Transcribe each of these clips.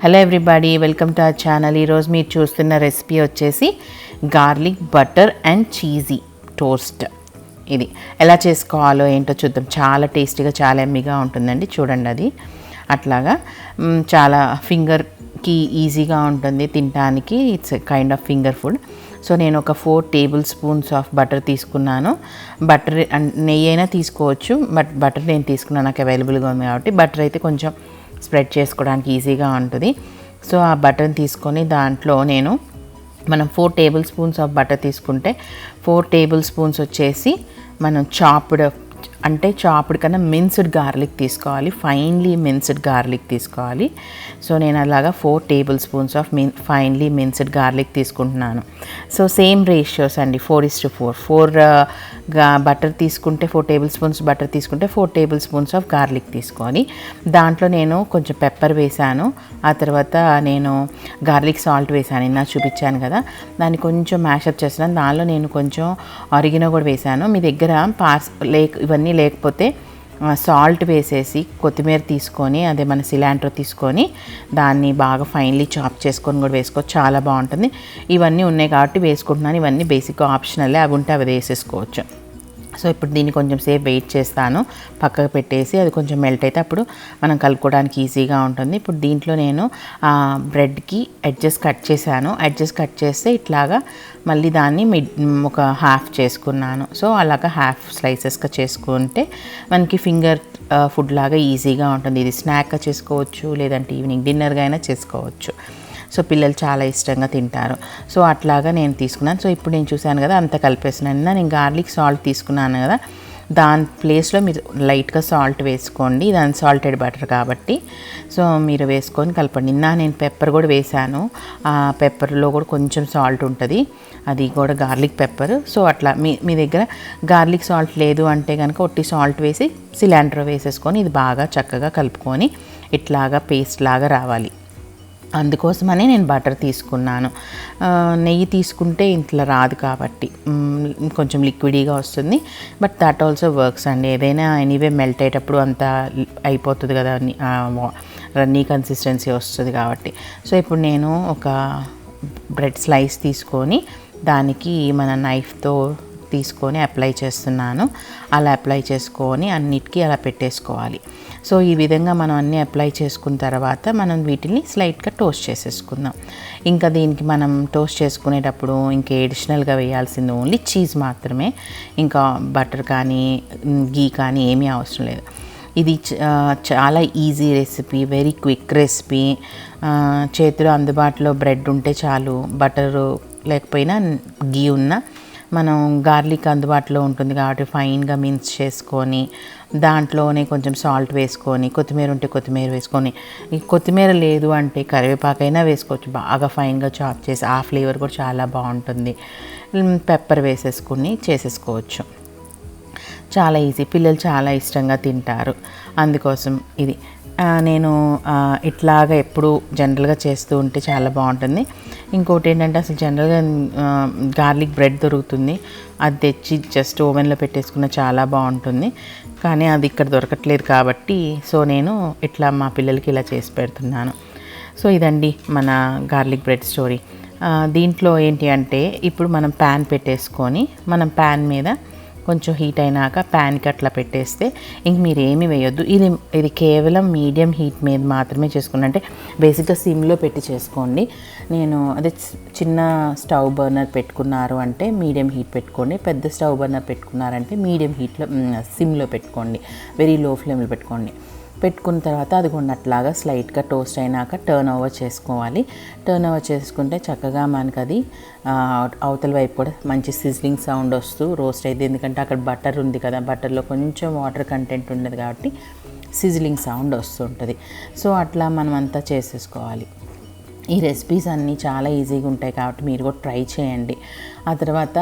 Hello everybody, welcome to our channel. ఈరోజు మీరు చూస్తున్న రెసిపీ వచ్చేసి garlic butter and cheesy toast. ఇది ఎలా చేసుకోవాలో ఏంటో చూద్దాం. చాలా టేస్టీగా, చాలా ఎమ్మీగా ఉంటుందండి. చూడండి, అది అట్లాగా చాలా ఫింగర్కి ఈజీగా ఉంటుంది తినడానికి. It's kind of finger food. So నేను ఒక 4 టేబుల్ స్పూన్స్ ఆఫ్ బటర్ తీసుకున్నాను. బటర్ నెయ్యి అయినా తీసుకోవచ్చు, బట్ బటర్ నేను తీసుకున్నాను, నాకు అవైలబుల్గా ఉంది కాబట్టి. బటర్ అయితే కొంచెం స్ప్రెడ్ చేసుకోవడానికి ఈజీగా ఉంటుంది. సో ఆ బటర్ని తీసుకొని దాంట్లో మనం 4 టేబుల్ స్పూన్స్ ఆఫ్ బటర్ తీసుకుంటే 4 టేబుల్ స్పూన్స్ వచ్చేసి మనం చాప్డ్ కన్నా మిన్స్డ్ గార్లిక్ తీసుకోవాలి. ఫైన్లీ మిన్స్డ్ గార్లిక్ తీసుకోవాలి. సో నేను అలాగా 4 table spoons of finely minced garlic తీసుకుంటున్నాను. సో సేమ్ రేషియోస్ అండి, 4:4. 4 బటర్ తీసుకుంటే 4 టేబుల్ స్పూన్స్ బటర్ తీసుకుంటే 4 టేబుల్ స్పూన్స్ ఆఫ్ గార్లిక్ తీసుకోవాలి. దాంట్లో నేను కొంచెం పెప్పర్ వేసాను. ఆ తర్వాత నేను గార్లిక్ సాల్ట్ వేసాను, నిన్న చూపించాను కదా. దాన్ని కొంచెం మ్యాషప్ చేస్తున్నాను. దానిలో నేను కొంచెం ఆరిగినో కూడా వేసాను. మీ దగ్గర ఇవన్నీ లేకపోతే సాల్ట్ వేసేసి కొత్తిమీర తీసుకొని, అదే మన సిలాంట్రో తీసుకొని దాన్ని బాగా ఫైన్లీ చాప్ చేసుకొని కూడా వేసుకోవచ్చు, చాలా బాగుంటుంది. ఇవన్నీ ఉన్నాయి కాబట్టి వేసుకుంటున్నాను. ఇవన్నీ బేసిక్గా ఆప్షనల్లే, అవి ఉంటే అవి వేసేసుకోవచ్చు. సో ఇప్పుడు దీన్ని కొంచెం సేపు వెయిట్ చేస్తాను, పక్కకు పెట్టేసి అది కొంచెం మెల్ట్ అయితే అప్పుడు మనం కలుపుకోవడానికి ఈజీగా ఉంటుంది. ఇప్పుడు దీంట్లో నేను బ్రెడ్కి ఎడ్జెస్ కట్ చేశాను. ఎడ్జెస్ కట్ చేస్తే ఇట్లాగా మళ్ళీ దాన్ని ఒక హాఫ్ చేసుకున్నాను. సో అలాగా హాఫ్ స్లైసెస్గా చేసుకుంటే మనకి ఫింగర్ ఫుడ్ లాగా ఈజీగా ఉంటుంది. ఇది స్నాక్గా చేసుకోవచ్చు, లేదంటే ఈవినింగ్ డిన్నర్గా అయినా చేసుకోవచ్చు. సో పిల్లలు చాలా ఇష్టంగా తింటారు. సో అట్లాగా నేను తీసుకున్నాను. సో ఇప్పుడు నేను చూశాను కదా, అంతా కలిపేసినాను. నేను గార్లిక్ సాల్ట్ తీసుకున్నాను కదా, దాని ప్లేస్లో మీరు లైట్గా సాల్ట్ వేసుకోండి. ఇది అన్సాల్టెడ్ బటర్ కాబట్టి సో మీరు వేసుకొని కలపండి. నేను పెప్పర్ కూడా వేసాను. ఆ పెప్పర్లో కూడా కొంచెం సాల్ట్ ఉంటుంది, అది కూడా గార్లిక్ పెప్పర్. సో అట్లా మీ దగ్గర గార్లిక్ సాల్ట్ లేదు అంటే కనుక ఒట్టి సాల్ట్ వేసి సిలాంట్రో వేసేసుకొని ఇది బాగా చక్కగా కలుపుకొని ఇట్లాగా పేస్ట్ లాగా రావాలి. అందుకోసమని నేను బటర్ తీసుకున్నాను. నెయ్యి తీసుకుంటే ఇంట్లో రాదు కాబట్టి కొంచెం లిక్విడీగా వస్తుంది. బట్ దట్ ఆల్సో వర్క్స్ అండి. ఏదైనా ఎనీవే మెల్ట్ అయ్యేటప్పుడు అంతా అయిపోతుంది కదా, రన్నీ కన్సిస్టెన్సీ వస్తుంది కాబట్టి. సో ఇప్పుడు నేను ఒక బ్రెడ్ స్లైస్ తీసుకొని దానికి మన నైఫ్తో తీసుకొని అప్లై చేస్తున్నాను. అలా అప్లై చేసుకొని అన్నిటికీ అలా పెట్టేసుకోవాలి. సో ఈ విధంగా మనం అన్నీ అప్లై చేసుకున్న తర్వాత మనం వీటిని స్లైట్గా టోస్ట్ చేసేసుకుందాం. ఇంకా దీనికి మనం టోస్ట్ చేసుకునేటప్పుడు ఇంకా ఎడిషనల్గా వేయాల్సింది ఓన్లీ చీజ్ మాత్రమే. ఇంకా బటర్ కానీ గీ కానీ ఏమీ అవసరం లేదు. ఇది చాలా easy recipe, very quick recipe. చేతిలో అందుబాటులో బ్రెడ్ ఉంటే చాలు, బటరు లేకపోయినా గీ ఉన్నా మనం గార్లిక్ అందుబాటులో ఉంటుంది కాబట్టి ఫైన్గా మిన్స్ చేసుకొని దాంట్లోనే కొంచెం సాల్ట్ వేసుకొని, కొత్తిమీర ఉంటే కొత్తిమీర వేసుకొని, కొత్తిమీర లేదు అంటే కరివేపాకైనా వేసుకోవచ్చు, బాగా ఫైన్గా చాప్ చేసి. ఆ ఫ్లేవర్ కూడా చాలా బాగుంటుంది. పెప్పర్ వేసేసుకుని చేసేసుకోవచ్చు. చాలా ఈజీ, పిల్లలు చాలా ఇష్టంగా తింటారు. అందుకోసం ఇది నేను ఇట్లాగా ఎప్పుడు జనరల్గా చేస్తూ ఉంటే చాలా బాగుంటుంది. ఇంకోటి ఏంటంటే అసలు జనరల్గా గార్లిక్ బ్రెడ్ దొరుకుతుంది, అది తెచ్చి జస్ట్ ఓవెన్లో పెట్టేసుకున్న చాలా బాగుంటుంది. కానీ అది ఇక్కడ దొరకట్లేదు కాబట్టి సో నేను ఇట్లా మా పిల్లలకి ఇలా చేసి పెడుతున్నాను. సో ఇదండి మన గార్లిక్ బ్రెడ్ స్టోరీ. దీంట్లో ఏంటి అంటే ఇప్పుడు మనం ప్యాన్ పెట్టేసుకొని మనం ప్యాన్ మీద కొంచెం హీట్ అయినాక ప్యాన్కి అట్లా పెట్టేస్తే ఇంక మీరు ఏమి వేయొద్దు. ఇది కేవలం మీడియం హీట్ మీద మాత్రమే చేసుకుని, అంటే బేసిక్గా సిమ్లో పెట్టి చేసుకోండి. నేను అదే చిన్న స్టవ్ బర్నర్ పెట్టుకున్నారు అంటే మీడియం హీట్ పెట్టుకోండి. పెద్ద స్టవ్ బర్నర్ పెట్టుకున్నారంటే మీడియం హీట్లో సిమ్లో పెట్టుకోండి, వెరీ లో ఫ్లేమ్లో పెట్టుకున్న తర్వాత అది అట్లాగా స్లైట్గా టోస్ట్ అయినాక టర్న్ ఓవర్ చేసుకోవాలి. టర్న్ ఓవర్ చేసుకుంటే చక్కగా మనకు అది అవతల వైపు కూడా మంచి సిజ్లింగ్ సౌండ్ వస్తూ రోస్ట్ అయితే, ఎందుకంటే అక్కడ బటర్ ఉంది కదా, బటర్లో కొంచెం వాటర్ కంటెంట్ ఉండదు కాబట్టి సిజ్లింగ్ సౌండ్ వస్తుంటుంది. సో అట్లా మనం అంతా చేసేసుకోవాలి. ఈ రెసిపీస్ అన్నీ చాలా ఈజీగా ఉంటాయి కాబట్టి మీరు కూడా ట్రై చేయండి. ఆ తర్వాత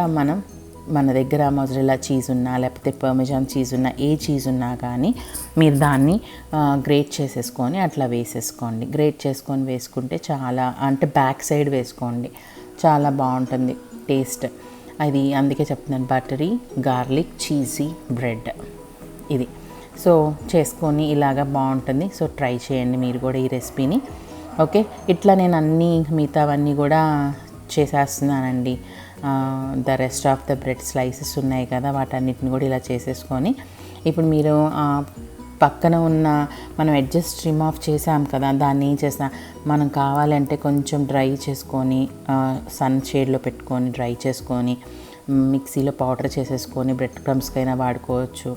మన దగ్గర మొజరెల్లా చీజ్ ఉన్నా లేకపోతే పర్మెజాన్ చీజ్ ఉన్నా, ఏ చీజ్ ఉన్నా కానీ మీరు దాన్ని గ్రేట్ చేసేసుకొని అట్లా వేసేసుకోండి. గ్రేట్ చేసుకొని వేసుకుంటే చాలా, అంటే బ్యాక్ సైడ్ వేసుకోండి, చాలా బాగుంటుంది టేస్ట్. అది అందుకే చెప్తున్నాను, బటరీ గార్లిక్ చీజీ బ్రెడ్ ఇది. సో చేసుకొని ఇలాగా బాగుంటుంది. సో ట్రై చేయండి మీరు కూడా ఈ రెసిపీని. ఓకే, ఇట్లా నేను అన్నీ మిగతావన్నీ కూడా చేసేస్తున్నానండి. The rest of the bread slices ఉన్నాయి కదా, వాటన్నిటిని కూడా ఇలా చేసేసుకొని ఇప్పుడు మీరు పక్కన ఉన్న మనం ఎడ్జస్ట్ ట్రిమ్ ఆఫ్ చేసాం కదా, దాన్ని ఏం చేసిన మనం కావాలంటే కొంచెం డ్రై చేసుకొని సన్ షేడ్లో పెట్టుకొని డ్రై చేసుకొని మిక్సీలో పౌడర్ చేసేసుకొని బ్రెడ్ క్రమ్స్కైనా వాడుకోవచ్చు.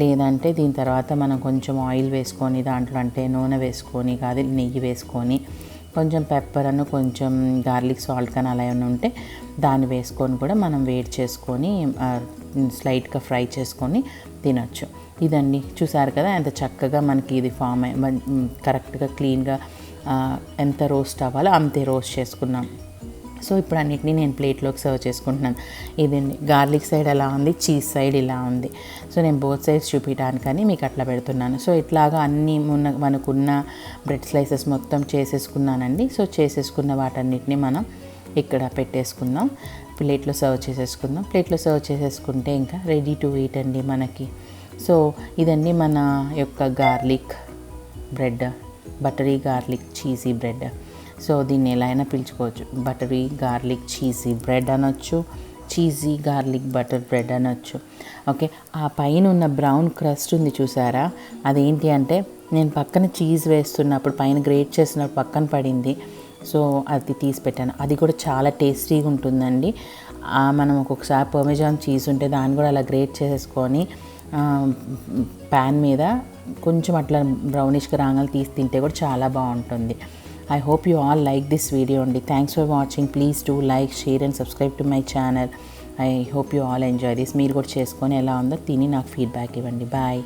లేదంటే దీని తర్వాత మనం కొంచెం ఆయిల్ వేసుకొని దాంట్లో అంటే నూనె వేసుకొని కాదు నెయ్యి వేసుకొని కొంచెం పెప్పర్ అను కొంచెం గార్లిక్ సాల్ట్ కానీ అలా ఏమైనా ఉంటే దాన్ని వేసుకొని కూడా మనం వేడి చేసుకొని స్లైట్గా ఫ్రై చేసుకొని తినొచ్చు. ఇదండి, చూసారు కదా ఎంత చక్కగా మనకి ఇది ఫామ్ కరెక్ట్గా క్లీన్గా ఎంత రోస్ట్ అవ్వాలో అంతే రోస్ట్ చేసుకున్నాం. సో ఇప్పుడు అన్నిటినీ నేను ప్లేట్లోకి సర్వ్ చేసుకుంటున్నాను. ఇదండి, గార్లిక్ సైడ్ ఎలా ఉంది, చీజ్ సైడ్ ఇలా ఉంది. సో నేను బోత్ సైడ్స్ చూపించడానికని మీకు అట్లా పెడుతున్నాను. సో ఇట్లాగా అన్నీ మనకున్న బ్రెడ్ స్లైసెస్ మొత్తం చేసేసుకున్నానండి. సో చేసేసుకున్న వాటన్నిటిని మనం ఇక్కడ పెట్టేసుకుందాం, ప్లేట్లో సర్వ్ చేసేసుకుందాం. ప్లేట్లో సర్వ్ చేసేసుకుంటే ఇంకా రెడీ టు ఈట్ అండి మనకి. సో ఇదండి మన యొక్క garlic bread, buttery garlic cheesy bread. So దీన్ని ఎలా అయినా పిలుచుకోవచ్చు, బటరీ గార్లిక్ చీజీ బ్రెడ్ అనొచ్చు, చీజీ గార్లిక్ బటర్ బ్రెడ్ అనొచ్చు. ఓకే, ఆ పైన ఉన్న బ్రౌన్ క్రస్ట్ ఉంది చూసారా, అదేంటి అంటే నేను పక్కన చీజ్ వేస్తున్నప్పుడు పైన గ్రేట్ చేసినప్పుడు పక్కన పడింది. సో అది తీసి పెట్టాను. అది కూడా చాలా టేస్టీగా ఉంటుందండి. మనం ఒక్కొక్కసారి పర్మెజాన్ చీజ్ ఉంటే దాన్ని కూడా అలా గ్రేట్ చేసేసుకొని ప్యాన్ మీద కొంచెం అట్లా బ్రౌనిష్గా రాగాలు తీసి తింటే కూడా చాలా బాగుంటుంది. I hope you all like this video only. Thanks for watching. Please do like, share and subscribe to my channel. I hope you all enjoy this. మీరు కూడా చేసుకొని ఎలా ఉందో తిని నాకు ఫీడ్బ్యాక్ ఇవ్వండి. బాయ్.